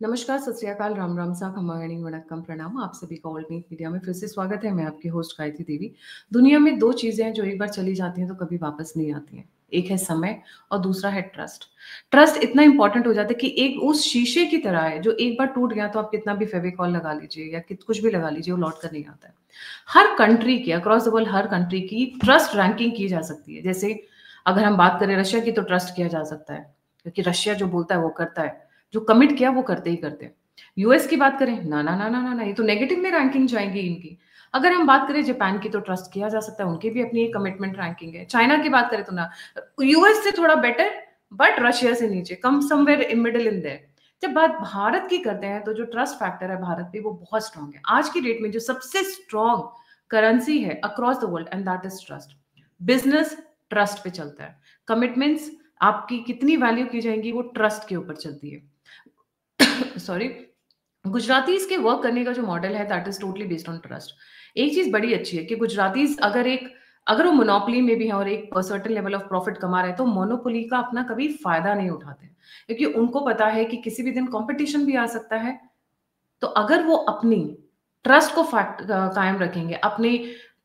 नमस्कार, सत श्री अकाल, राम राम सा, खमागणी वणक्कम प्रणाम। आप सभी का ऑल मीट मीडिया में फिर से स्वागत है। मैं आपकी होस्ट गायत्री देवी। दुनिया में 2 चीज़ें हैं जो एक बार चली जाती हैं तो कभी वापस नहीं आती हैं। एक है समय और दूसरा है ट्रस्ट। ट्रस्ट इतना इम्पोर्टेंट हो जाता है कि एक उस शीशे की तरह है जो एक बार टूट गया तो आप कितना भी फेविकॉल लगा लीजिए या कित कुछ भी लगा लीजिए, वो लौट कर नहीं आता है। हर कंट्री की, across the world her country की ट्रस्ट रैंकिंग की जा सकती है। जैसे अगर हम बात करें रशिया की तो ट्रस्ट किया जा सकता है, क्योंकि रशिया जो बोलता है वो करता है। जो कमिट किया वो करते ही करते हैं। यूएस की बात करें, ना, ना, ना, ना, ना, ना, ये तो नेगेटिव में रैंकिंग जाएँगी इनकी। अगर हम बात करें जापान की तो ट्रस्ट किया जा सकता है, उनकी भी अपनी एक कमिटमेंट रैंकिंग है। चाइना की बात करें तो ना, यूएस से थोड़ा बेटर बट रशिया से नीचे, come somewhere in middle in their. जब बात भारत की करते हैं तो जो ट्रस्ट फैक्टर है भारत पे वो बहुत स्ट्रांग है। आज की डेट में जो सबसे स्ट्रांग करेंसी है across the world and that is trust. Business trust पे चलता है। कमिटमेंट्स आपकी कितनी वैल्यू की जाएँगी वो ट्रस्ट के ऊपर चलती है। सॉरी। गुजरातीज़ के वर्क करने का जो मॉडल है that is totally based on trust. एक चीज़ बड़ी अच्छी है कि गुजरातीज़ अगर वो मोनोपोली में भी हैं और एक सर्टेन लेवल ऑफ प्रॉफिट कमा रहे हैं तो मोनोपोली का अपना कभी फ़ायदा नहीं उठाते। क्योंकि उनको पता है कि किसी भी दिन कॉम्पिटिशन भी आ सकता है। तो अगर वो अपनी ट्रस्ट को कायम रखेंगे, अपने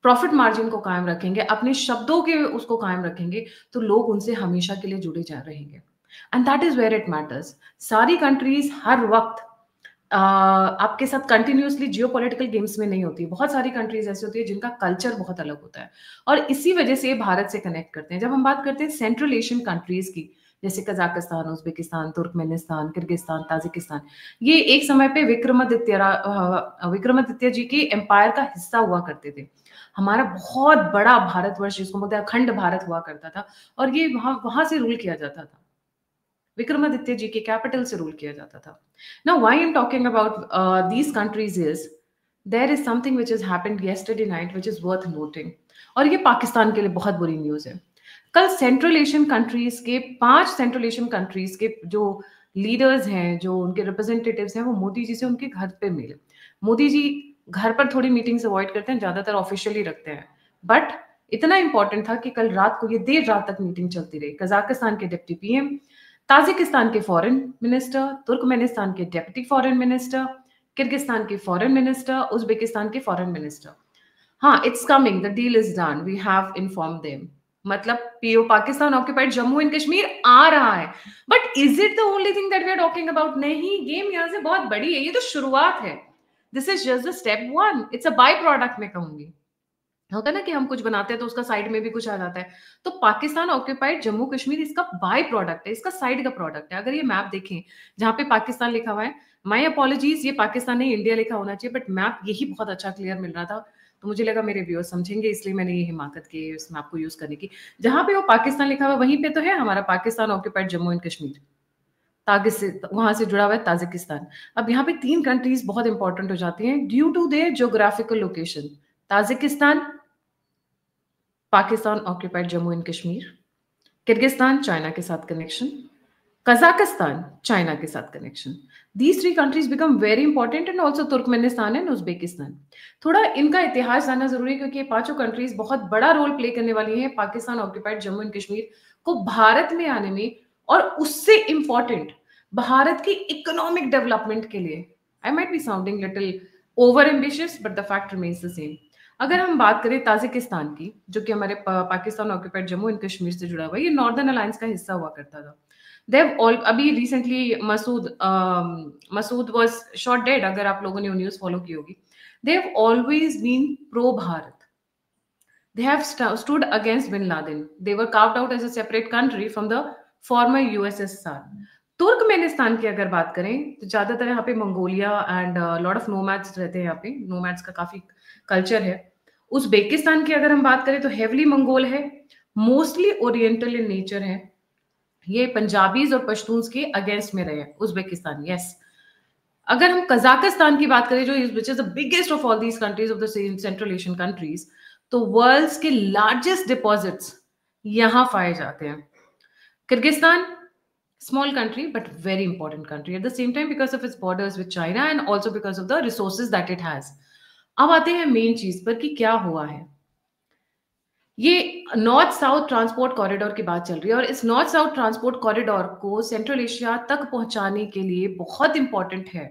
प्रॉफिट मार्जिन को कायम रखेंगे, अपने शब्दों के उसको कायम रखेंगे, तो लोग उनसे हमेशा के लिए जुड़े जा रहेंगे। And that is where it matters. सारी कंट्रीज़ हर वक़्त आपके साथ कंटिन्यूअसली जियोपॉलिटिकल गेम्स में नहीं होती है। बहुत सारी कंट्रीज़ ऐसी होती है जिनका कल्चर बहुत अलग होता है और इसी वजह से ये भारत से कनेक्ट करते हैं। जब हम बात करते हैं सेंट्रल एशियन कंट्रीज़ की, जैसे Kazakhstan, Uzbekistan, Turkmenistan, Kyrgyzstan, Tajikistan, ये एक समय पे विक्रमादित्य जी के एम्पायर का हिस्सा हुआ करते थे। हमारा बहुत बड़ा भारतवर्ष जिसको बोलते हैं अखंड भारत हुआ करता था और ये वहाँ वहाँ से रूल किया जाता था। विक्रमादित्य जी के कैपिटल से रूल किया जाता था। Now, why I'm talking about these countries is there is something which has happened yesterday night which is worth noting. और ये पाकिस्तान के लिए बहुत बुरी न्यूज़ है। कल सेंट्रल एशियन कंट्रीज के 5 सेंट्रल एशियन कंट्रीज के जो लीडर्स हैं, जो उनके रिप्रेजेंटेटिव्स हैं, वो मोदी जी से उनके घर पे मिले। मोदी जी घर पर थोड़ी मीटिंग्स अवॉइड करते हैं, ज़्यादातर ऑफिशियली रखते हैं। बट इतना इंपॉर्टेंट था कि कल रात को ये देर रात तक मीटिंग चलती रही। कज़ाकिस्तान के डिप्टी पीएम, ताजिकिस्तान के फॉरेन मिनिस्टर, तुर्कमेनिस्तान के डेप्यूटी फॉरेन मिनिस्टर, किर्गिस्तान के फॉरेन मिनिस्टर, उज़्बेकिस्तान के फॉरेन मिनिस्टर। हाँ, it's coming, the deal is done, we have informed them. मतलब PO Pakistan occupied Jammu and Kashmir आ रहा है। But is it the only thing that we are talking about? नहीं, game यहाँ से बहुत बड़ी है, ये तो शुरुआत है। This is just the step 1, it's a by product मैं कहूँगी। होता है ना कि हम कुछ बनाते हैं तो उसका साइड में भी कुछ आ जाता है। तो पाकिस्तान ऑक्यूपाइड जम्मू कश्मीर इसका बाय प्रोडक्ट है, इसका साइड का प्रोडक्ट है। अगर ये मैप देखें, जहाँ पे पाकिस्तान लिखा हुआ है, माय अपॉलजीज़, ये पाकिस्तान नहीं इंडिया लिखा होना चाहिए, बट मैप यही बहुत अच्छा क्लियर मिल रहा था। तो मुझे लगा मेरे व्यूअर्स समझेंगे, इसलिए मैंने ये हिमाकत की इस मैप को यूज़ करने की। जहाँ पे वो पाकिस्तान लिखा हुआ है, वहीं पे तो है हमारा पाकिस्तान ऑक्यूपाइड जम्मू एंड कश्मीर। तागिस से वहाँ से जुड़ा हुआ है ताजिकिस्तान। अब यहाँ पे 3 कंट्रीज़ बहुत इंपॉर्टेंट हो जाती हैं due to their geographical location. Tajikistan, Pakistan occupied Jammu and Kashmir, Kyrgyzstan China के साथ कनेक्शन, कजाकिस्तान चाइना के साथ connection. These 3 countries become very important and also Turkmenistan and Uzbekistan. थोड़ा इनका इतिहास जानना जरूरी है क्योंकि ये पांचों कंट्रीज बहुत बड़ा रोल प्ले करने वाली हैं पाकिस्तान ऑक्यूपाइड जम्मू एंड कश्मीर को भारत में आने में और उससे इंपॉर्टेंट भारत की इकोनॉमिक डेवलपमेंट के लिए। I might be sounding little over ambitious but the fact remains the same. अगर हम बात करें ताजिकिस्तान की, जो कि हमारे पाकिस्तान ऑक्यूपाइड जम्मू एंड कश्मीर से जुड़ा हुआ है, ये नॉर्दर्न अलायंस का हिस्सा हुआ करता था। देव ऑल अभी recently Masood was shot dead, अगर आप लोगों ने न्यूज़ फॉलो की होगी। They have always been pro Bharat. They have stood against bin Laden. They were carved out as a separate country from the former USSR. Turkmenistan की अगर बात करें तो ज्यादातर यहाँ पे Mongolia and lot of nomads रहते हैं। यहाँ पे नोमैड्स का काफी कल्चर है। उज्बेकिस्तान की अगर हम बात करें तो हेवली मंगोल है, मोस्टली ओरिएंटल इन नेचर है। ये पंजाबीज और पश्तून्स के अगेंस्ट में रहे उज्बेकिस्तान। यस। अगर हम कजाकिस्तान की बात करें जो which is the biggest of all these countries of the Central Asian countries, तो वर्ल्ड्स के लार्जेस्ट डिपॉजिट्स यहां पाए जाते हैं। Kyrgyzstan small country but very important country at the same time because of its borders with China and also because of the resources that it has. अब आते हैं main चीज पर कि क्या हुआ है। ये नॉर्थ साउथ ट्रांसपोर्ट कॉरिडोर की बात चल रही है, और इस नॉर्थ साउथ ट्रांसपोर्ट कॉरिडोर को सेंट्रल एशिया तक पहुंचाने के लिए बहुत इंपॉर्टेंट है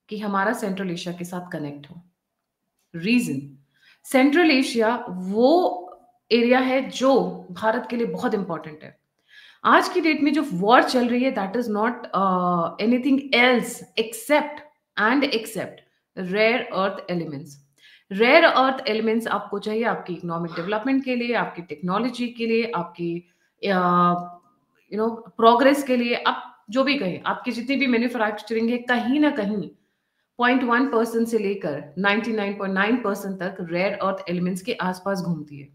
कि हमारा सेंट्रल एशिया के साथ कनेक्ट हो। रीजन, सेंट्रल एशिया वो एरिया है जो भारत के लिए बहुत इंपॉर्टेंट है। आज की डेट में जो वॉर चल रही है, that is not anything else except rare earth elements. Rare earth elements आपको चाहिए आपकी इकोनॉमिक डेवलपमेंट के लिए, आपकी टेक्नोलॉजी के लिए, आपकी प्रोग्रेस के लिए। आप जो भी कहें, आपकी जितनी भी मैन्युफैक्चरिंग है, कहीं ना कहीं 0.1% से लेकर 99.9% तक रेयर अर्थ एलिमेंट्स के आसपास घूमती है।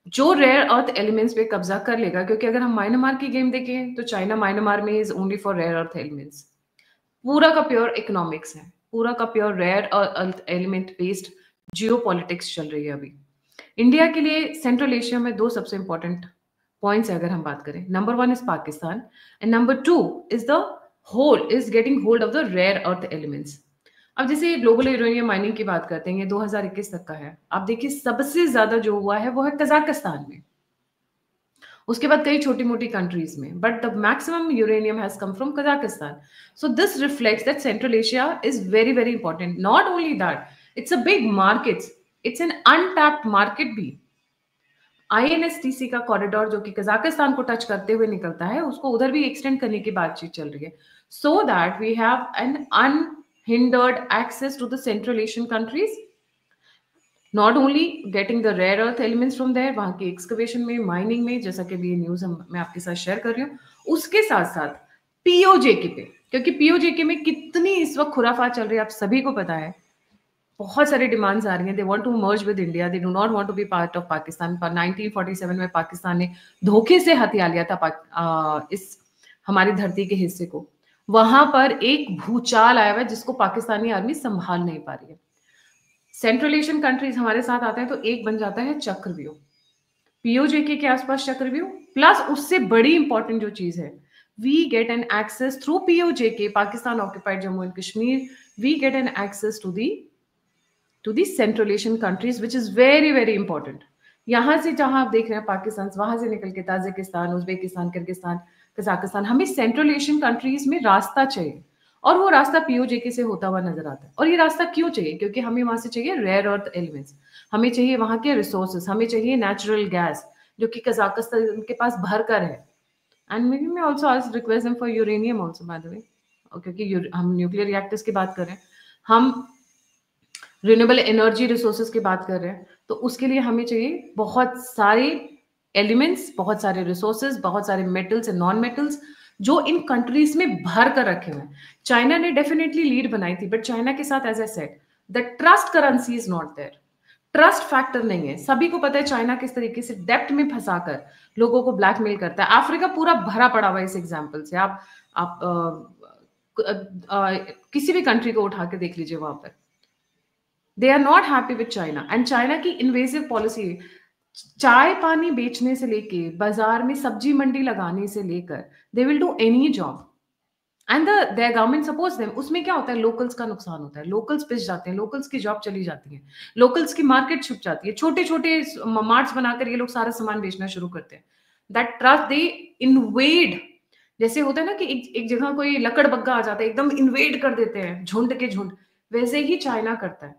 जो रेयर अर्थ एलिमेंट्स पे कब्जा कर लेगा, क्योंकि अगर हम म्यांमार की गेम देखें तो चाइना म्यांमार में is only for rare earth elements. पूरा का प्योर इकोनॉमिक्स है, पूरा का pure rare earth element based geo politics चल रही है अभी। इंडिया के लिए सेंट्रल एशिया में दो सबसे इंपॉर्टेंट पॉइंट्स अगर हम बात करें, number one is Pakistan and number two is the whole is getting hold of the rare earth elements. अब जैसे ग्लोबल यूरेनियम माइनिंग की बात करते हैं, ये 2021 तक का है। आप देखिए सबसे ज्यादा जो हुआ है वो है कजाकिस्तान में, उसके बाद कई छोटी मोटी कंट्रीज में, but the maximum uranium has come from Kazakhstan. So this reflects that central Asia is very very important. Not only that, it's a big market, it's an untapped market भी। INSTC का corridor जो कि Kazakhstan को touch करते हुए निकलता है, उसको उधर भी एक्सटेंड करने की बातचीत चल रही है, so that we have an unhindered access to the Central Asian countries. Not only getting the rare earth elements from there, वहां की एक्सकवेशन में, माइनिंग में, जैसा कि भी ये न्यूज मैं आपके साथ शेयर कर रही हूँ, उसके साथ साथ पीओजेके पे, क्योंकि पीओजेके में कितनी इस वक्त खुराफात चल रही है आप सभी को पता है। बहुत सारी डिमांड्स आ रही हैं, they want to merge with India, they do not want to be part of Pakistan. पर 1947 में पाकिस्तान ने धोखे से हथिया लिया था इस हमारी धरती के हिस्से को। वहां पर एक भूचाल आया हुआ है जिसको पाकिस्तानी आर्मी संभाल नहीं पा रही है। सेंट्रल एशियन कंट्रीज हमारे साथ आते हैं तो एक बन जाता है चक्रव्यूह, पीओजेके के आसपास चक्रव्यूह, प्लस उससे बड़ी इंपॉर्टेंट जो चीज है, we get an access through POJK, Pakistan occupied Jammu and Kashmir, we get an access to the Central Asian countries, which is very very important. यहां से जहां आप देख रहे हैं पाकिस्तान, वहां से निकल के ताजिकिस्तान, उज्बेकिस्तान, किर्गिस्तान, कजाकिस्तान, हमें सेंट्रल एशियन कंट्रीज में रास्ता चाहिए, और वो रास्ता पीओजेके से होता हुआ नजर आता है। और ये रास्ता क्यों चाहिए? क्योंकि हमें वहां से चाहिए रेयर अर्थ एलिमेंट्स, हमें चाहिए वहां के रिसोर्सेस, हमें चाहिए नेचुरल गैस जो कि कजाकिस्तान के पास भर कर है। एंड मे मैं ऑल्सो आज request them for uranium also, by the way, क्योंकि हम न्यूक्लियर रिएक्टर्स की बात कर रहे हैं, हम रिन्यूएबल एनर्जी रिसोर्सेज की बात कर रहे हैं, तो उसके लिए हमें चाहिए बहुत सारे एलिमेंट्स, बहुत सारे रिसोर्सेज, बहुत सारे मेटल्स एंड नॉन मेटल्स जो इन कंट्रीज में भर कर रखे हुए हैं। चाइना ने डेफिनेटली लीड बनाई थी, बट चाइना के साथ as a set the trust currency is not there, trust factor नहीं है। सभी को पता है चाइना किस तरीके से डेप्ट में फंसाकर लोगों को ब्लैकमेल करता है। अफ्रीका पूरा भरा पड़ा हुआ इस एग्जाम्पल से। आप किसी भी कंट्री को उठा के देख लीजिए, वहां पर they are not happy with China. And China की इन्वेसिव पॉलिसी, चाय पानी बेचने से लेके बाजार में सब्जी मंडी लगाने से लेकर, they will do any job and there government supports them. उसमें क्या होता है? लोकल्स का नुकसान होता है, लोकल्स पिस जाते हैं, लोकल्स की जॉब चली जाती है, लोकल्स की मार्केट छुप जाती है, छोटे छोटे मार्ट्स बनाकर ये लोग सारा सामान बेचना शुरू करते हैं। दैट ट्रस्ट दे इन्वेड, जैसे होता है ना कि एक जगह कोई लकड़ बग्गा आ जाता है, एकदम इन्वेड कर देते हैं झुंड के झुंड, वैसे ही चाइना करता है,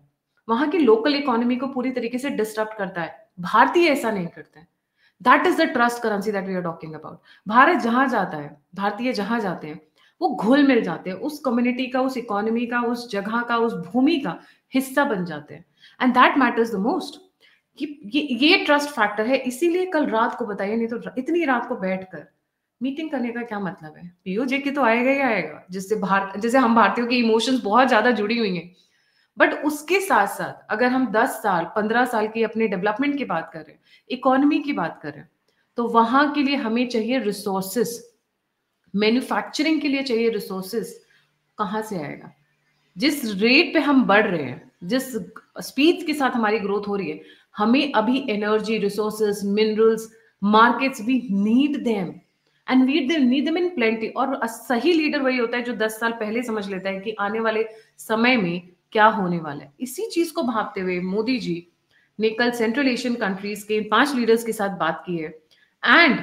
वहां की लोकल इकोनॉमी को पूरी तरीके से डिस्टर्ब करता है। भारतीय ऐसा नहीं करते हैं। That is the trust currency that we are talking about. Bharat जहां जाता है, भारतीय जहां जाते हैं, वो घुल मिल जाते हैं, उस कम्युनिटी का, उस इकोनॉमी का, उस जगह का, उस भूमि का हिस्सा बन जाते हैं। And that matters the most. ये ट्रस्ट फैक्टर है। इसीलिए कल रात को बताइए, नहीं तो इतनी रात को बैठकर मीटिंग करने का क्या मतलब है? पीओजे की तो आएगा ही आएगा, जैसे हम भारतीयों की इमोशंस बहुत ज्यादा जुड़ी हुई हैं। बट उसके साथ साथ अगर हम 10 साल 15 साल की अपने डेवलपमेंट की बात कर रहे हैं, इकोनॉमी की बात कर रहे हैं, तो वहां के लिए हमें चाहिए रिसोर्सेस, मैन्युफैक्चरिंग के लिए चाहिए रिसोर्सेस। कहाँ से आएगा? जिस रेट पे हम बढ़ रहे हैं, जिस स्पीड के साथ हमारी ग्रोथ हो रही है, हमें अभी energy, resources, minerals, markets, we need them and we need them in plenty. और सही लीडर वही होता है जो 10 साल पहले समझ लेता है कि आने वाले समय में क्या होने वाला है। इसी चीज को भांपते हुए मोदी जी ने कल सेंट्रल एशियन कंट्रीज के 5 लीडर्स के साथ बात की है एंड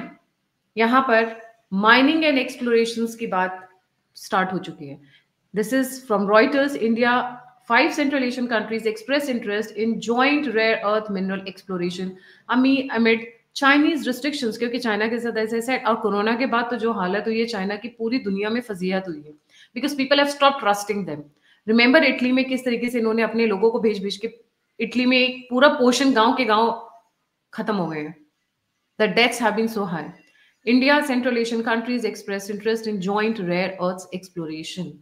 यहाँ पर माइनिंग एंड एक्सप्लोरेशन की बात स्टार्ट हो चुकी है. This is from Reuters. India 5 Central Asian countries express interest in joint rare earth mineral exploration amid Chinese restrictions, क्योंकि चाइना के साथ ऐसे सेट और कोरोना के बाद तो जो हालत हुई है चाइना की, पूरी दुनिया में फजीहत हुई है because people have stop trusting them. Remember Italy में किस तरीके से इन्होंने अपने लोगों को भेज भेज के, इटली में एक पूरा पोर्शन गांव के गांव खत्म हो गए हैं. The deaths have been so high. India Central Asian countries express interest in joint rare earth exploration.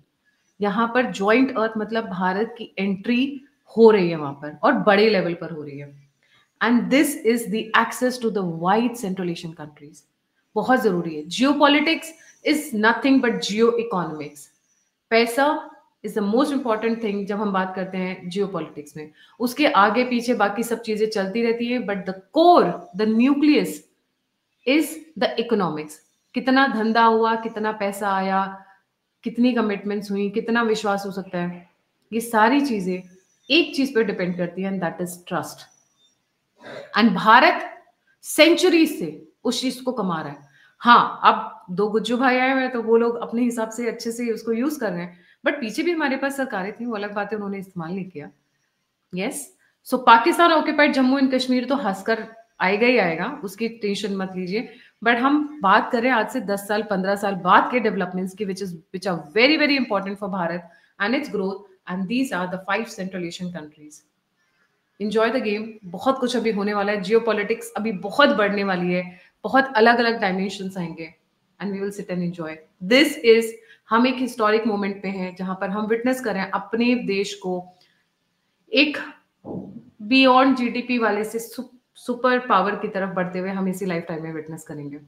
यहाँ पर जॉइंट अर्थ मतलब भारत की एंट्री हो रही है वहां पर और बड़े लेवल पर हो रही है. And this is the access to the wide central Asian countries. बहुत जरूरी है. Geo politics is nothing but geo economics. पैसा is the most important thing जब हम बात करते हैं जियो पॉलिटिक्स में. उसके आगे पीछे बाकी सब चीजें चलती रहती है, but the core, the nucleus is the economics. कितना धंधा हुआ, कितना पैसा आया, कितनी कमिटमेंट्स हुई, कितना विश्वास हो सकता है, ये सारी चीजें एक चीज पर डिपेंड करती है and that is trust. And Bharat century से उस चीज को कमा रहा है. हाँ, अब 2 गुज्जू भाई आए हुए हैं तो वो लोग अपने हिसाब से अच्छे से उसको यूज कर रहे हैं, बट पीछे भी हमारे पास सरकारें थी, वो अलग बात है, उन्होंने इस्तेमाल नहीं किया. Yes, so Pakistan occupied Jammu and Kashmir तो हंसकर आएगा ही आएगा, उसकी टेंशन मत लीजिए. बट हम बात करें आज से 10 साल 15 साल बाद के डेवलपमेंट्स की, which are very very important for Bharat and its growth. And these are the 5 Central Asian countries. Enjoy the game. बहुत कुछ अभी होने वाला है. जियो पॉलिटिक्स अभी बहुत बढ़ने वाली है. बहुत अलग अलग डायमेंशंस आएंगे and we will sit and enjoy. This is, हम एक हिस्टोरिक मोमेंट पे हैं जहां पर हम विटनेस करें अपने देश को एक बियॉन्ड जीडीपी वाले से सुपर पावर की तरफ बढ़ते हुए हम इसी लाइफ टाइम में विटनेस करेंगे.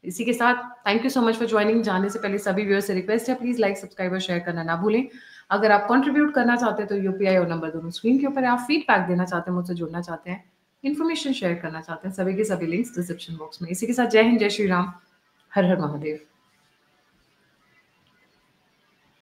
इसी के साथ thank you so much for joining. जाने से पहले सभी व्यूअर्स से रिक्वेस्ट है, प्लीज लाइक, सब्सक्राइब और शेयर करना ना भूलें. अगर आप कंट्रीब्यूट करना चाहते हैं तो यूपीआई और नंबर दोनों स्क्रीन के ऊपर है. आप फीडबैक देना चाहते हैं, मुझसे जुड़ना चाहते हैं, इन्फॉर्मेशन शेयर करना चाहते हैं, सभी के सभी लिंक्स डिस्क्रिप्शन बॉक्स में. इसी के साथ जय हिंद, जय श्री राम, हर हर महादेव.